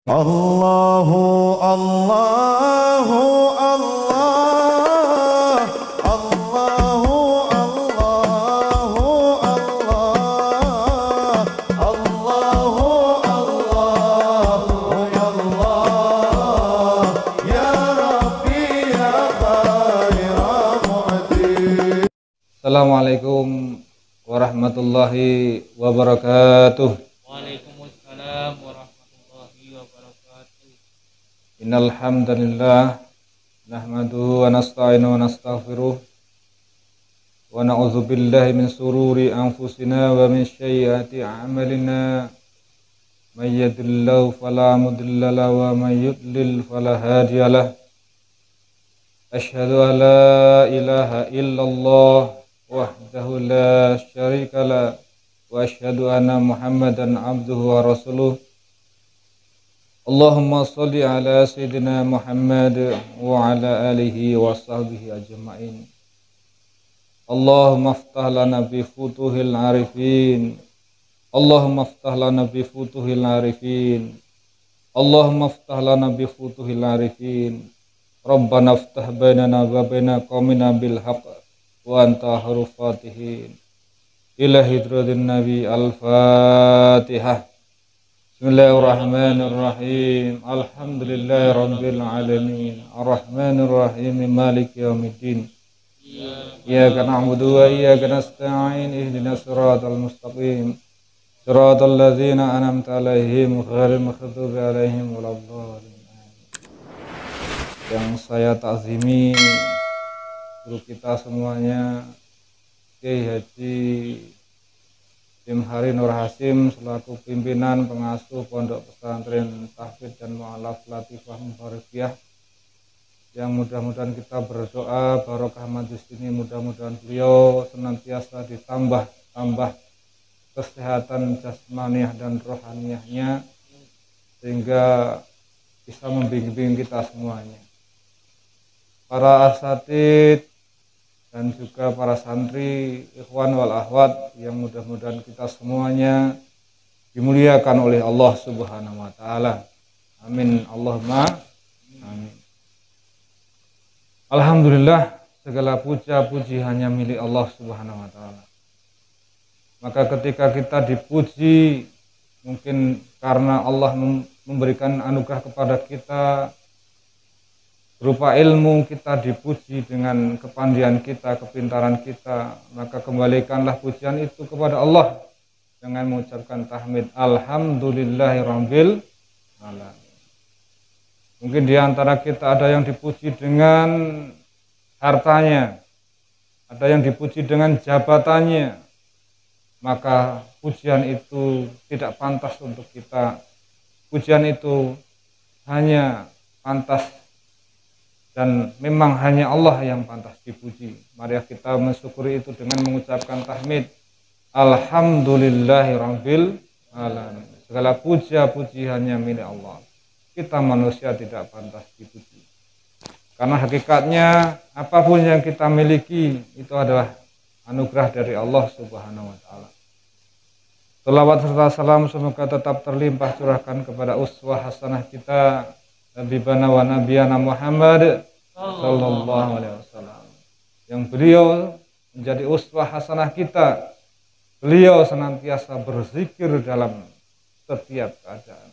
Allahu Allahu Allah Allahu Allahu Allah Allahu Allahu ya Allah ya Rabbi ya khaira mu'ti. Assalamualaikum warahmatullahi wabarakatuh. Waalaikumsalam warahmatullahi wabarakatuh. Innal hamdalillah nahmaduhu wa nasta'inu wa nastaghfiruh wa na'udzu billahi min sururi anfusina wa min sayyiati a'malina. May yahdihillahu fala mudilla lahu wa may yudlil fala hadiyalah. Asyhadu an la ilaha illallah wahdahu la syarikalah wa asyhadu anna Muhammadan abduhu wa rasuluh. Allahumma sholli ala sayyidina Muhammad wa ala alihi wa sahbihi ajma'in. Allahumma aftah lana bi futuhil arifin. Allahumma aftah lana bi futuhil arifin. Allahumma aftah lana bi futuhil arifin. Rabbana aftah bainana wa baina qaumina bil haqq wa anta haruf fatihin. Ila hidradin nabi al-fatihah. Bismillahirrahmanirrahim. Alhamdulillahi rabbil alamin. Arrahmanir rahim. Maliki yaumiddin. Iyyaka na'budu wa iyyaka nasta'in. Ihdinas siratal mustaqim. Siratal ladzina an'amta 'alaihim ghairil maghdubi 'alaihim waladdallin. Yang saya takzimi guru kita semuanya, Kiai Haji Jimhari Nur Hasim selaku pimpinan pengasuh Pondok Pesantren Tahfidz dan Mu'allaf Latifah Mubarakiyah, yang mudah-mudahan kita berdoa barokah majlis ini, mudah-mudahan beliau senantiasa ditambah kesehatan jasmaniah dan rohaniyahnya sehingga bisa membimbing kita semuanya. Para asatidz dan juga para santri, ikhwan wal akhwat, yang mudah-mudahan kita semuanya dimuliakan oleh Allah Subhanahu wa taala. Amin Allahumma amin. Alhamdulillah, segala puja puji hanya milik Allah Subhanahu wa taala. Maka ketika kita dipuji, mungkin karena Allah memberikan anugerah kepada kita berupa ilmu, kita dipuji dengan kepandaian kita, kepintaran kita, maka kembalikanlah pujian itu kepada Allah dengan mengucapkan tahmid alhamdulillahirabbil alamin. Mungkin di antara kita ada yang dipuji dengan hartanya, ada yang dipuji dengan jabatannya, maka pujian itu tidak pantas untuk kita. Pujian itu hanya pantas dan memang hanya Allah yang pantas dipuji. Mari kita mensyukuri itu dengan mengucapkan tahmid alhamdulillahirabbil alamin. Segala puja-puji hanya milik Allah. Kita manusia tidak pantas dipuji. Karena hakikatnya apapun yang kita miliki itu adalah anugerah dari Allah Subhanahu wa taala. Shalawat serta salam semoga tetap terlimpah curahkan kepada uswah hasanah kita, Habibana wa Nabiyana Muhammad sallallahu alaihi wasallam, yang beliau menjadi uswah hasanah kita. Beliau senantiasa berzikir dalam setiap keadaan.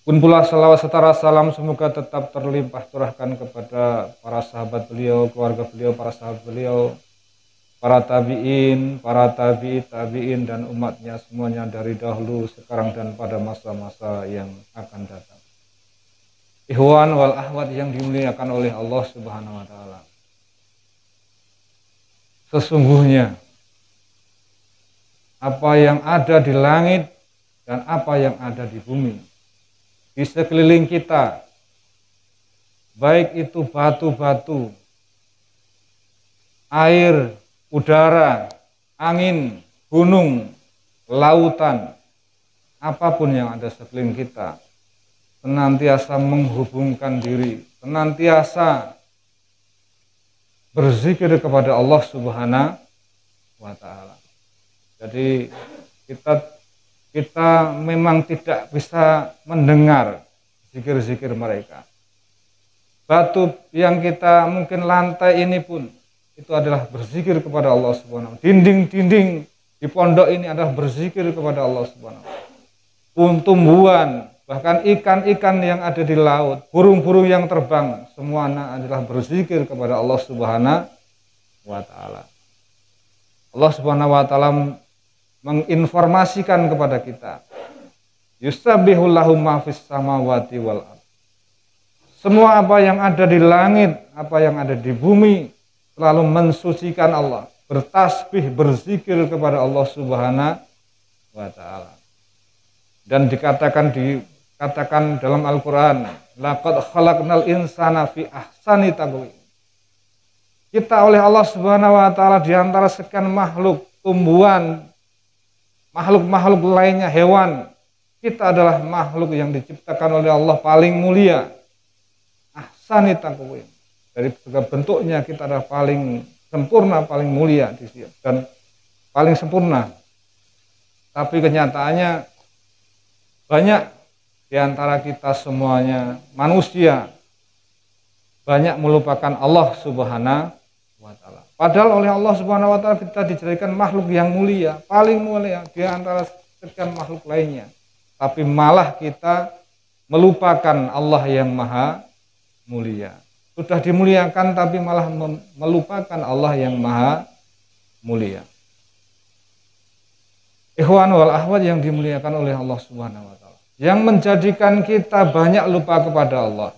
Pun pula salawat serta salam semoga tetap terlimpah curahkan kepada para sahabat beliau, keluarga beliau, para sahabat beliau, para tabi'in, para tabi'in dan umatnya semuanya dari dahulu, sekarang dan pada masa-masa yang akan datang. Ikhwan wal akhwat yang dimuliakan oleh Allah Subhanahu wa taala. Sesungguhnya apa yang ada di langit dan apa yang ada di bumi, di sekeliling kita, baik itu batu-batu, air, udara, angin, gunung, lautan, apapun yang ada sekeliling kita, senantiasa menghubungkan diri, senantiasa berzikir kepada Allah Subhanahu wa taala. Jadi kita kita memang tidak bisa mendengar zikir-zikir mereka. Batu yang kita mungkin lantai ini pun itu adalah berzikir kepada Allah Subhanahu wa taala. Dinding-dinding di pondok ini adalah berzikir kepada Allah Subhanahu wa taala. Tumbuhan, bahkan ikan-ikan yang ada di laut, burung-burung yang terbang, semuanya adalah berzikir kepada Allah Subhanahu wa taala. Allah Subhanahu wa taala menginformasikan kepada kita, yusabbihu lahu ma fis samawati wal ardh. Semua apa yang ada di langit, apa yang ada di bumi selalu mensucikan Allah, bertasbih, berzikir kepada Allah Subhanahu wa taala. Dan dikatakan dalam Al-Qur'an, laqad khalaqnal insana fi ahsani taqwim. Kita oleh Allah Subhanahu wa taala di antara sekian makhluk, tumbuhan, makhluk-makhluk lainnya, hewan, kita adalah makhluk yang diciptakan oleh Allah paling mulia. Ahsani taqwim. Dari segala bentuknya kita adalah paling sempurna, paling mulia di sini dan paling sempurna. Tapi kenyataannya banyak di antara kita semuanya manusia banyak melupakan Allah Subhanahu wa taala. Padahal oleh Allah Subhanahu wa taala kita dijadikan makhluk yang mulia, paling mulia di antara sekian makhluk lainnya. Tapi malah kita melupakan Allah yang maha mulia. Sudah dimuliakan tapi malah melupakan Allah yang maha mulia. Ikhwan wal akhwat yang dimuliakan oleh Allah Subhanahu wa taala. Yang menjadikan kita banyak lupa kepada Allah.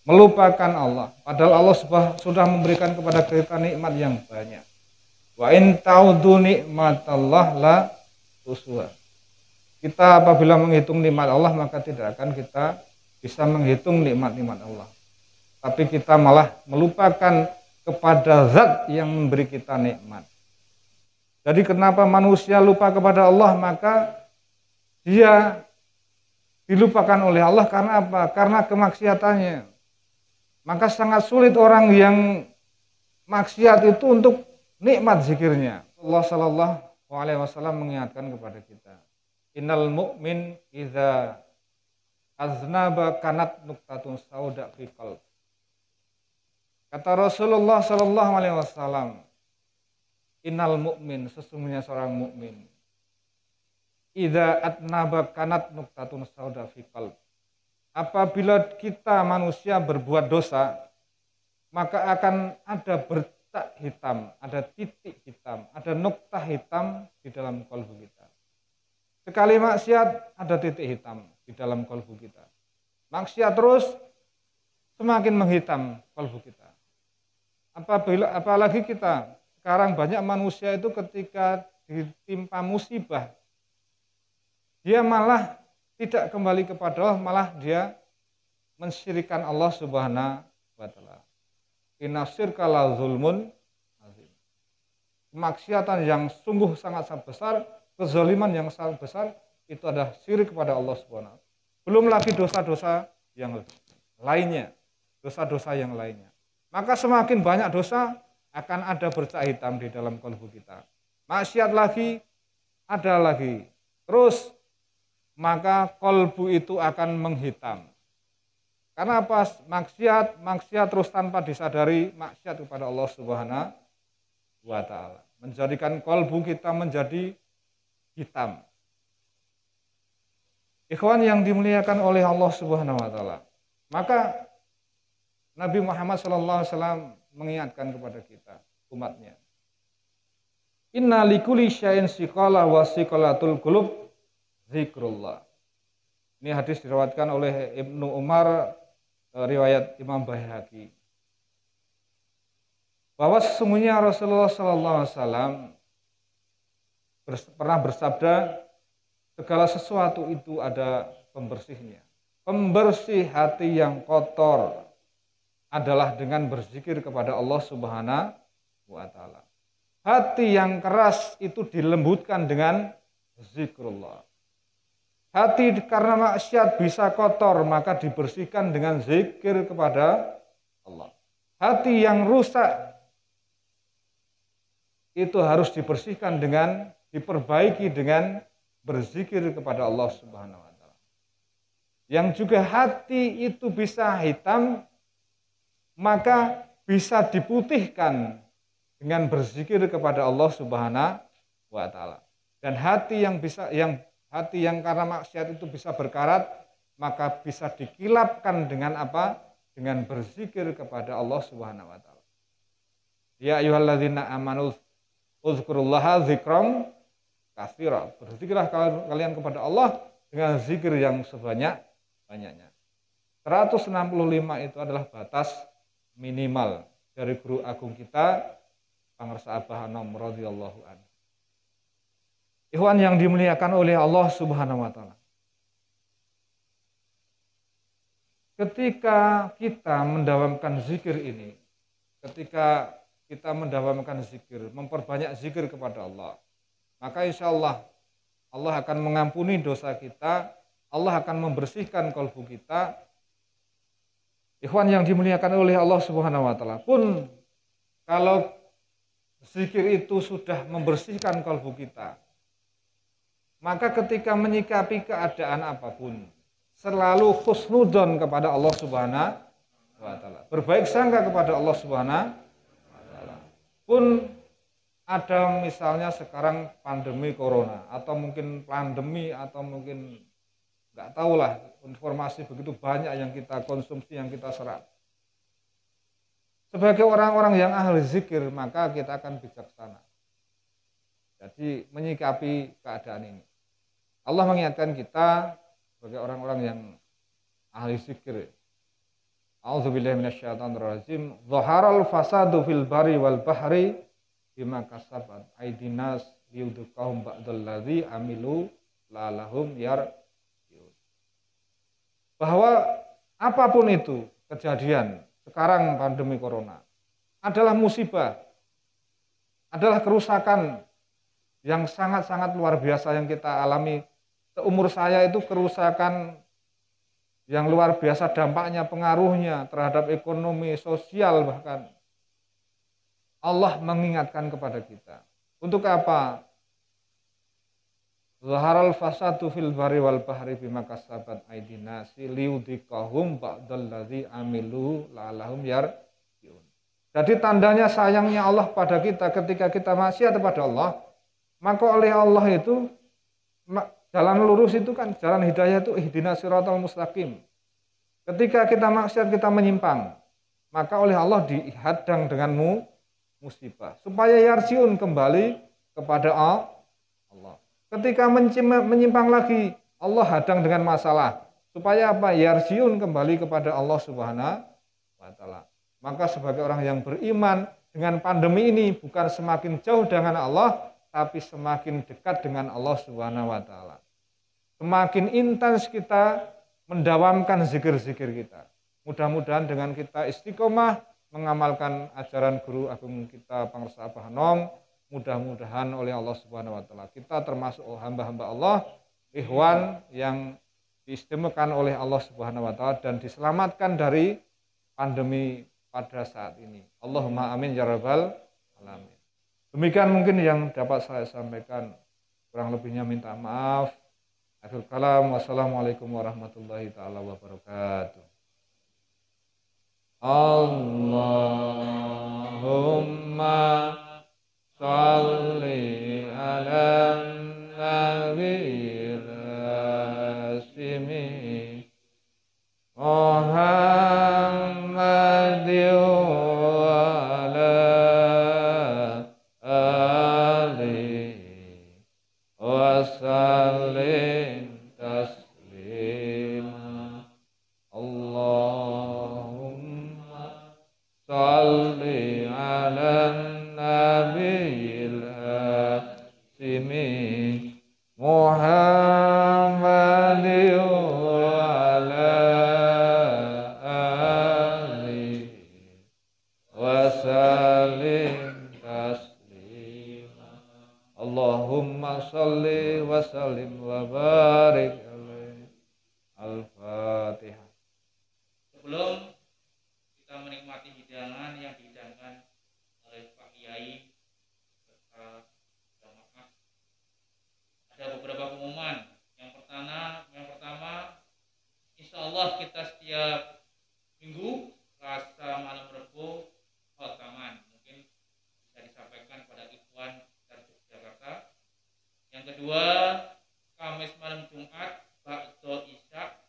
Melupakan Allah. Padahal Allah sudah memberikan kepada kita nikmat yang banyak. Wa in ta'udu nikmatallah la tusuha. Kita apabila menghitung nikmat Allah maka tidak akan kita bisa menghitung nikmat-nikmat Allah. Tapi kita malah melupakan kepada zat yang memberi kita nikmat. Jadi kenapa manusia lupa kepada Allah? Maka dia dilupakan oleh Allah karena apa? Karena kemaksiatannya. Maka sangat sulit orang yang maksiat itu untuk nikmat zikirnya. Allah Shallallahu Alaihi Wasallam mengingatkan kepada kita, innal mu'min idza aznaba kanat nuktatun sauda fi qalb. Kata Rasulullah Shallallahu Alaihi Wasallam, innal mu'min, sesungguhnya seorang mukmin, idza atnaba kanat nuktatun sauda fi qalb. Apabila kita manusia berbuat dosa, maka akan ada bercak hitam, ada titik hitam, ada noktah hitam di dalam kalbu kita. Sekali maksiat, ada titik hitam di dalam kalbu kita. Maksiat terus, semakin menghitam kalbu kita. Apalagi kita, sekarang banyak manusia itu ketika ditimpa musibah, dia malah tidak kembali kepada Allah, malah dia mensyirikan Allah Subhanahu wa taala. Inna syirka la zulmun azim. Kemaksiatan yang sungguh sangat besar, kezaliman yang sangat besar, itu adalah syirik kepada Allah Subhanahu wa taala. Belum lagi dosa-dosa yang lainnya, dosa-dosa yang lainnya. Maka semakin banyak dosa, akan ada bercak hitam di dalam kalbu kita. Maksiat lagi, ada lagi. Terus, maka kalbu itu akan menghitam. Karena apa? Maksiat terus tanpa disadari, maksiat kepada Allah Subhanahu wa taala. Menjadikan kalbu kita menjadi hitam. Ikhwan yang dimuliakan oleh Allah Subhanahu wa taala. Maka Nabi Muhammad SAW mengingatkan kepada kita, umatnya. Inna likulli syai'in siqala wa siqalatul qulub zikrullah. Ini hadis diriwayatkan oleh Ibnu Umar, riwayat Imam Baihaqi. Bahwa sesungguhnya Rasulullah SAW pernah bersabda, segala sesuatu itu ada pembersihnya. Pembersih hati yang kotor adalah dengan berzikir kepada Allah Subhanahu wa taala. Hati yang keras itu dilembutkan dengan zikrullah. Hati karena maksiat bisa kotor, maka dibersihkan dengan zikir kepada Allah. Hati yang rusak itu harus dibersihkan dengan, diperbaiki dengan berzikir kepada Allah Subhanahu wa taala. Yang juga hati itu bisa hitam, maka bisa diputihkan dengan berzikir kepada Allah Subhanahu wa taala. Dan hati yang karena maksiat itu bisa berkarat, maka bisa dikilapkan dengan apa? Dengan berzikir kepada Allah Subhanahu wa taala. Ya ayyuhalladzina amanu uzkurullaha dzikram katsira. Berzikirlah kalian kepada Allah dengan zikir yang sebanyak-banyaknya. 165 itu adalah batas minimal dari guru agung kita Pangersa Abah Hanom radhiyallahu anhu. Ikhwan yang dimuliakan oleh Allah Subhanahu wa taala. Ketika kita mendawamkan zikir ini, ketika kita mendawamkan zikir, memperbanyak zikir kepada Allah, maka insya Allah Allah akan mengampuni dosa kita, Allah akan membersihkan kalbu kita. Ikhwan yang dimuliakan oleh Allah Subhanahu wa taala, pun kalau zikir itu sudah membersihkan kalbu kita, maka ketika menyikapi keadaan apapun, selalu husnudzon kepada Allah Subhanahu wa taala. Berbaik sangka kepada Allah Subhanahu wa taala. Pun ada misalnya sekarang pandemi corona atau mungkin pandemi atau mungkin nggak tahulah, informasi begitu banyak yang kita konsumsi, yang kita serap. Sebagai orang-orang yang ahli zikir, maka kita akan bijaksana. Jadi menyikapi keadaan ini. Allah mengingatkan kita sebagai orang-orang yang ahli zikir. A'udzubillahi minasyaitonirrajim. Dhaharal fasadu fil bari wal bahri bima kasabat aydinas liyudhiqahum ba'dallazi amilu la'allahum yarji'un. Bahwa apapun itu kejadian sekarang pandemi corona adalah musibah, adalah kerusakan yang sangat-sangat luar biasa yang kita alami. Seumur saya itu kerusakan yang luar biasa dampaknya, pengaruhnya terhadap ekonomi, sosial bahkan. Allah mengingatkan kepada kita. Untuk apa? Zaharal fasadu fil bari wal bahri bima kasabat aydin nasi liyudhiqahum ba'dallazi amilu la'allahum yarji'un. Jadi tandanya sayangnya Allah pada kita ketika kita maksiat kepada Allah, maka oleh Allah itu jalan lurus itu kan, jalan hidayah itu ihdinas siratal mustaqim. Ketika kita maksiat, kita menyimpang, maka oleh Allah dihadang dengan musibah. Supaya yarji'un kembali kepada Allah. Ketika menyimpang lagi, Allah hadang dengan masalah. Supaya apa? Yarji'un kembali kepada Allah Subhanahu wa taala. Maka sebagai orang yang beriman, dengan pandemi ini bukan semakin jauh dengan Allah, tapi semakin dekat dengan Allah Subhanahu wa taala. Semakin intens kita mendawamkan zikir-zikir kita. Mudah-mudahan dengan kita istiqomah mengamalkan ajaran guru agung kita Pangersa Abah Hanom, mudah-mudahan oleh Allah Subhanahu wa taala kita termasuk hamba-hamba Allah, ikhwan yang diistimewakan oleh Allah Subhanahu wa taala dan diselamatkan dari pandemi pada saat ini. Allahumma amin ya rabbal alamin. Demikian mungkin yang dapat saya sampaikan. Kurang lebihnya minta maaf. Akhirul kalam. Wassalamualaikum warahmatullahi taala wabarakatuh. Allahumma shalli ala nabiyil rasimi Muhammadin wa ala alihi wa sallim taslima. Allahumma shalli ala nabiyil hasimi Muhammadin wa ala alihi wa sallim taslima. Allahumma shalli wa sallim wa barik alaihi. Al-Fatihah. Sebelum kita menikmati hidangan yang dihidangkan oleh Pak Kiai serta jamaah, ada beberapa pengumuman Insyaallah kita setiap minggu Selasa malam Rebo khotaman. Mungkin bisa disampaikan pada ikhwan dari Jakarta. Yang kedua, Kamis malam Jumat ba'da Isya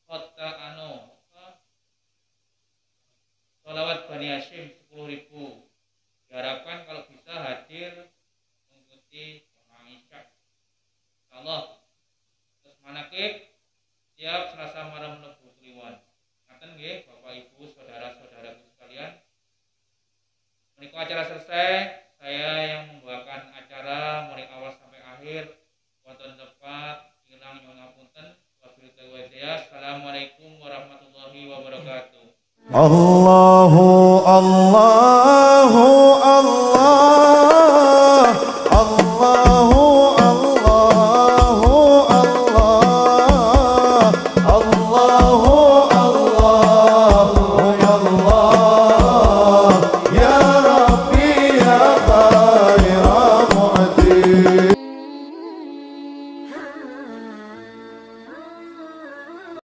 khota sholawat Bani Hashim 10.000. Diharapkan kalau bisa hadir mengikuti jamaah Isya. Insyaallah. Terus manakib tiap Selasa malam Lebu Kliwon. Ngaten nggih Bapak Ibu, saudara-saudaraku sekalian. Menika acara selesai, saya yang membawakan acara mulai awal sampai akhir. Wonten tepat ilang nyuwun ngapunten. Wabillahi taufiq. Assalamualaikum warahmatullahi wabarakatuh. الله الله